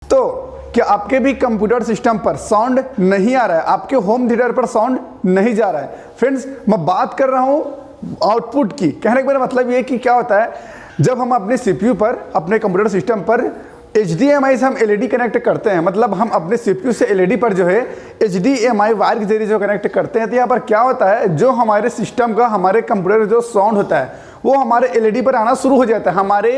तो क्या आपके भी कंप्यूटर सिस्टम पर साउंड नहीं आ रहा है, आपके होम थिएटर पर साउंड नहीं जा रहा है? फ्रेंड्स, मैं बात कर रहा हूँ आउटपुट की। कहने का मेरा मतलब ये कि क्या होता है, जब हम अपने सीपीयू पर, अपने कंप्यूटर सिस्टम पर HDMI से हम LED कनेक्ट करते हैं, मतलब हम अपने CPU से LED पर जो है HDMI वायर के जरिए जो कनेक्ट करते हैं, तो यहाँ पर क्या होता है, जो हमारे सिस्टम का, हमारे कंप्यूटर जो साउंड होता है वो हमारे LED पर आना शुरू हो जाता है, हमारे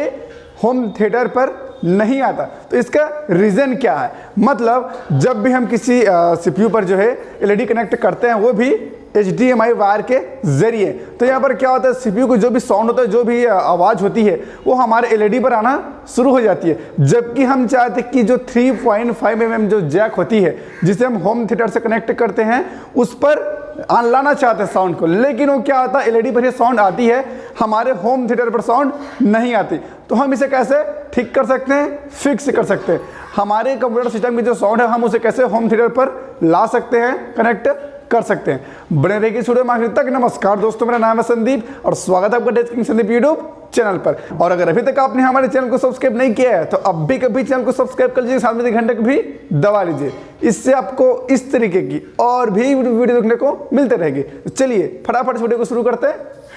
होम थिएटर पर नहीं आता। तो इसका रीज़न क्या है? मतलब जब भी हम किसी CPU पर जो है LED कनेक्ट करते हैं, वो भी HDMI वायर के जरिए, तो यहाँ पर क्या होता है, CPU को जो भी साउंड होता है, जो भी आवाज़ होती है, वो हमारे LED पर आना शुरू हो जाती है। जबकि हम चाहते कि जो 3.5 mm जो जैक होती है, जिसे हम होम थिएटर से कनेक्ट करते हैं, उस पर लाना चाहते हैं साउंड को, लेकिन वो क्या होता है, LED पर ही साउंड आती है, हमारे होम थिएटर पर साउंड नहीं आती। तो हम इसे कैसे ठीक कर सकते हैं, फिक्स कर सकते हैं? हमारे कंप्यूटर सिस्टम की जो साउंड है, हम उसे कैसे होम थिएटर पर ला सकते हैं, कनेक्ट कर सकते हैं? बने रहिए स्टूडियो में आखिर तक। नमस्कार दोस्तों, मेरा नाम है संदीप और स्वागत है आपका डेस्किंग संदीप यूट्यूब चैनल पर। और अगर अभी तक आपने हमारे चैनल को सब्सक्राइब नहीं किया है, तो अब भी कभी चैनल को सब्सक्राइब कर लीजिए, साथ में घंटे को भी दबा लीजिए। इससे आपको इस तरीके की और भी वीडियो देखने को मिलते रहेगी। चलिए फटाफट वीडियो को शुरू करते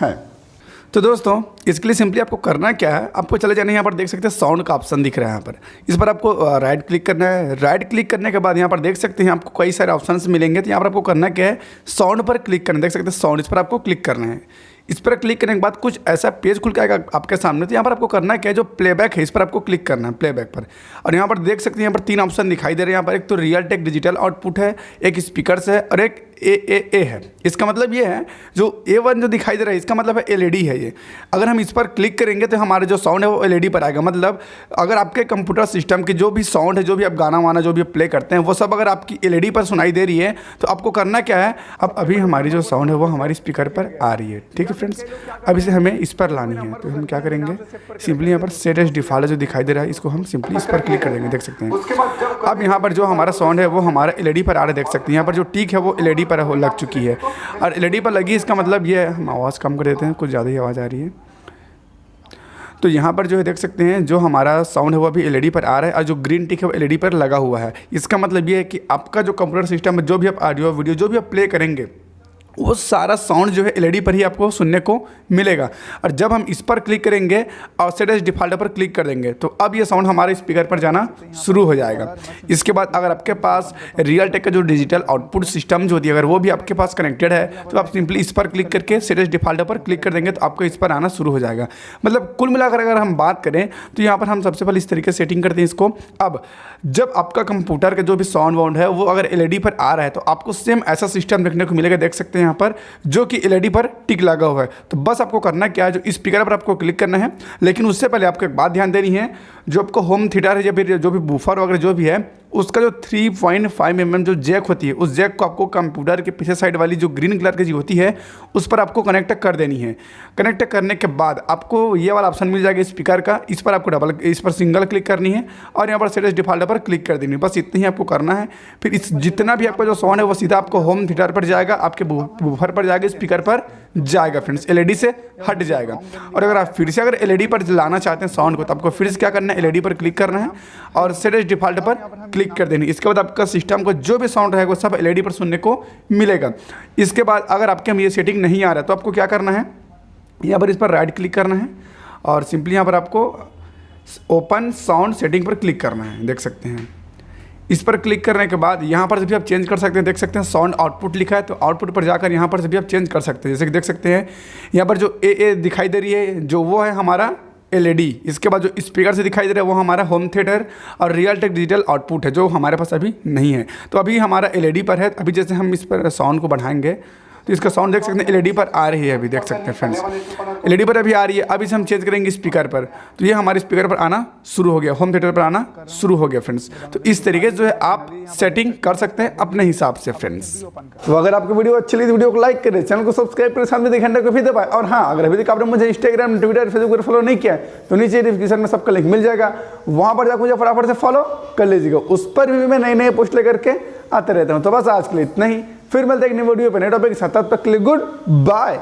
हैं। तो दोस्तों, इसके लिए सिंपली आपको करना क्या है, आपको चले जाना है, यहाँ पर देख सकते हैं साउंड का ऑप्शन दिख रहा है। यहाँ पर इस पर आपको राइट क्लिक करना है। राइट क्लिक करने के बाद यहाँ पर देख सकते हैं आपको कई सारे ऑप्शंस मिलेंगे। तो यहाँ पर आपको करना क्या है, साउंड पर क्लिक करना है। देख सकते हैं साउंड, इस पर आपको क्लिक करना है। इस पर क्लिक करने के बाद कुछ ऐसा पेज खुल के आएगा आपके सामने। तो यहाँ पर आपको करना क्या है, जो प्लेबैक है, इस पर आपको क्लिक करना है, प्लेबैक पर। और यहाँ पर देख सकते हैं, यहाँ पर 3 ऑप्शन दिखाई दे रहे हैं। यहाँ पर एक तो रियल टेक डिजिटल आउटपुट है, एक स्पीकर्स है और एक ए है। इसका मतलब ये है, जो A1 जो दिखाई दे रहा है, इसका मतलब है LED है ये। अगर हम इस पर क्लिक करेंगे तो हमारे जो साउंड है वो LED पर आएगा। मतलब अगर आपके कंप्यूटर सिस्टम की जो भी साउंड है, जो भी आप गाना वाना जो भी प्ले करते हैं, वो सब अगर आपकी LED पर सुनाई दे रही है, तो आपको करना क्या है, अब अभी हमारी जो साउंड है वो हमारी स्पीकर पर आ रही है। ठीक है फ्रेंड्स, अब इसे हमें इस पर लानी है। तो हम क्या करेंगे, सिंपली यहाँ पर सेट एज डिफ़ॉल्ट जो दिखाई दे रहा है, इसको हम सिंपली इस पर क्लिक कर देंगे। देख सकते हैं अब यहाँ पर जो हमारा साउंड है वो हमारा LED पर आ रहा है। देख सकते हैं यहाँ पर जो टिक है वो LED पर लग चुकी है और LED पर लगी। इसका मतलब ये है, हम आवाज़ कम कर देते हैं, कुछ ज़्यादा ही आवाज़ आ रही है। तो यहाँ पर जो है देख सकते हैं, जो हमारा साउंड है वो अभी LED पर आ रहा है और जो ग्रीन टिक है वो LED पर लगा हुआ है। इसका मतलब ये है कि आपका जो कंप्यूटर सिस्टम में जो भी आप ऑडियो वीडियो जो भी आप प्ले करेंगे, वो सारा साउंड जो है LED पर ही आपको सुनने को मिलेगा। और जब हम इस पर क्लिक करेंगे और सेट एज डिफ़ॉल्ट पर क्लिक कर देंगे, तो अब ये साउंड हमारे स्पीकर पर जाना शुरू हो जाएगा। इसके बाद अगर आपके पास रियल टेक का जो डिजिटल आउटपुट सिस्टम जो होती है, अगर वो भी आपके पास कनेक्टेड है, तो आप सिंपली इस पर क्लिक करके सेट एज डिफ़ॉल्ट पर क्लिक कर देंगे, तो आपको इस पर आना शुरू हो जाएगा। मतलब कुल मिलाकर अगर हम बात करें, तो यहाँ पर हम सबसे पहले इस तरीके से सेटिंग करते हैं इसको। अब जब आपका कंप्यूटर का जो भी साउंड वाउंड है वो अगर LED पर आ रहा है, तो आपको सेम ऐसा सिस्टम देखने को मिलेगा। देख सकते हैं यहाँ पर जो कि LED पर टिक लगा हुआ है। तो बस आपको करना क्या है, जो स्पीकर पर आपको क्लिक करना है, लेकिन उससे पहले आपको एक बात ध्यान देनी है, जो आपको होम थिएटर है या फिर जो भी बूफर वगैरह जो भी है, उसका जो 3.5 mm जो जैक होती है, उस जैक को आपको कंप्यूटर के पीछे साइड वाली जो ग्रीन कलर की जो होती है, उस पर आपको कनेक्ट कर देनी है। कनेक्ट करने के बाद आपको ये वाला ऑप्शन मिल जाएगा स्पीकर का, इस पर आपको इस पर सिंगल क्लिक करनी है और यहाँ पर सेट एज डिफ़ॉल्ट पर क्लिक कर देनी है। बस इतना ही आपको करना है। फिर इस जितना भी आपका जो साउंड है वो सीधा आपको होम थिएटर पर जाएगा, आपके बूफर पर जाएगा, स्पीकर पर जाएगा फ्रेंड्स, LED से हट जाएगा। और अगर आप फिर से अगर LED पर लाना चाहते हैं साउंड को, तो आपको फिर से क्या करना है, LED पर क्लिक करना है और सेट एज डिफ़ॉल्ट पर क्लिक कर देनी। इसके बाद आपका सिस्टम को जो भी साउंड रहेगा वो सब LED पर सुनने को मिलेगा। इसके बाद अगर आपके हम ये सेटिंग नहीं आ रहा है, तो आपको क्या करना है, यहाँ पर इस पर राइट क्लिक करना है और सिंपली यहाँ पर आपको ओपन साउंड सेटिंग पर क्लिक करना है। देख सकते हैं इस पर क्लिक करने के बाद यहाँ पर से भी आप चेंज कर सकते हैं। देख सकते हैं साउंड आउटपुट लिखा है, तो आउटपुट पर जाकर यहाँ पर से भी आप चेंज कर सकते हैं। जैसे कि देख सकते हैं यहाँ पर जो ए दिखाई दे रही है, जो वो है हमारा LED। इसके बाद जो स्पीकर से दिखाई दे रहा है वो हमारा होम थिएटर और रियल टेक डिजिटल आउटपुट है, जो हमारे पास अभी नहीं है। तो अभी हमारा LED पर है। अभी जैसे हम इस पर साउंड को बढ़ाएंगे, तो इसका साउंड देख सकते हैं LED पर आ रही है। अभी देख सकते हैं फ्रेंड्स, LED पर अभी आ रही है। अब इसे हम चेंज करेंगे स्पीकर पर, तो ये हमारे स्पीकर पर आना शुरू हो गया, होम थिएटर पर आना शुरू हो गया फ्रेंड्स। तो इस तरीके से जो है आप सेटिंग कर सकते हैं अपने हिसाब से फ्रेंड्स। तो अगर आपको वीडियो अच्छी लगी तो वीडियो को लाइक करें, चैनल को सब्सक्राइब करें, साथ में घंटे को भी दबाएं। और हाँ, अगर अभी तक आपने मुझे इंस्टाग्राम, ट्विटर, फेसबुक पर फॉलो नहीं किया है, तो नीचे डिस्क्रिप्शन में सबका लिंक मिल जाएगा, वहाँ पर जाकर मुझे फटाफट से फॉलो कर लीजिएगा। उस पर भी मैं नए नए पोस्ट लेकर के आते रहता हूँ। तो बस आज के लिए इतना ही, फिर मिलते हैं एक नई वीडियो पर नए टॉपिक के साथ। तब तक के लिए गुड बाय।